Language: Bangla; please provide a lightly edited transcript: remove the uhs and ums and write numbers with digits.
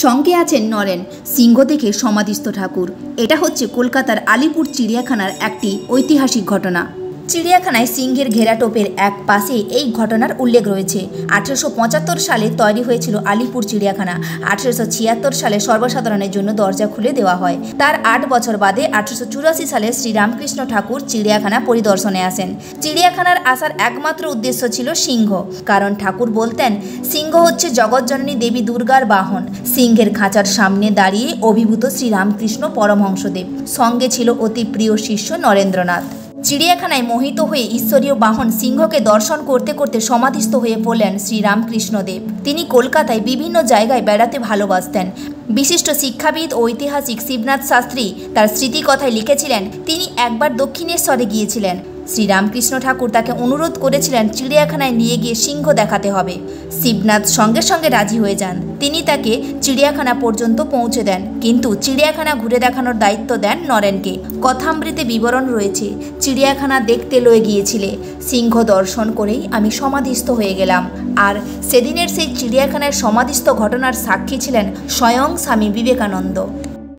সঙ্গে আছেন নরেন। সিংহ দেখে সমাধিস্থ ঠাকুর। এটা হচ্ছে কলকাতার আলিপুর চিড়িয়াখানার একটি ঐতিহাসিক ঘটনা। চিড়িয়াখানায় সিংহের ঘেরাটোপের এক পাশে এই ঘটনার উল্লেখ রয়েছে। 1875 সালে তৈরি হয়েছিল আলিপুর চিড়িয়াখানা। 1876 সালে সর্বসাধারণের জন্য দরজা খুলে দেওয়া হয়। তার 8 বছর বাদে 1884 সালে শ্রীরামকৃষ্ণ ঠাকুর চিড়িয়াখানা পরিদর্শনে আসেন। চিড়িয়াখানার আসার একমাত্র উদ্দেশ্য ছিল সিংহ, কারণ ঠাকুর বলতেন সিংহ হচ্ছে জগৎজননী দেবী দুর্গার বাহন। সিংহের খাঁচার সামনে দাঁড়িয়ে অভিভূত শ্রীরামকৃষ্ণ পরমহংসদেব, সঙ্গে ছিল অতি প্রিয় শিষ্য নরেন্দ্রনাথ। চিড়িয়াখানায় মোহিত হয়ে ঈশ্বরীয় বাহন সিংহকে দর্শন করতে করতে সমাধিস্থ হয়ে পড়লেন শ্রীরামকৃষ্ণদেব। তিনি কলকাতায় বিভিন্ন জায়গায় বেড়াতে ভালোবাসতেন। বিশিষ্ট শিক্ষাবিদ ও ঐতিহাসিক শিবনাথ শাস্ত্রী তার স্মৃতিকথায় লিখেছিলেন, তিনি একবার দক্ষিণেশ্বরে গিয়েছিলেন। শ্রীরামকৃষ্ণ ঠাকুর তাকে অনুরোধ করেছিলেন চিড়িয়াখানায় নিয়ে গিয়ে সিংহ দেখাতে হবে। শিবনাথ সঙ্গে সঙ্গে রাজি হয়ে যান। তিনি তাকে চিড়িয়াখানা পর্যন্ত পৌঁছে দেন, কিন্তু চিড়িয়াখানা ঘুরে দেখানোর দায়িত্ব দেন নরেনকে। কথামৃতে বিবরণ রয়েছে, চিড়িয়াখানা দেখতে লয়ে গিয়েছিলে, সিংহ দর্শন করেই আমি সমাধিস্থ হয়ে গেলাম। আর সেদিনের সেই চিড়িয়াখানায় সমাধিস্থ ঘটনার সাক্ষী ছিলেন স্বয়ং স্বামী বিবেকানন্দ।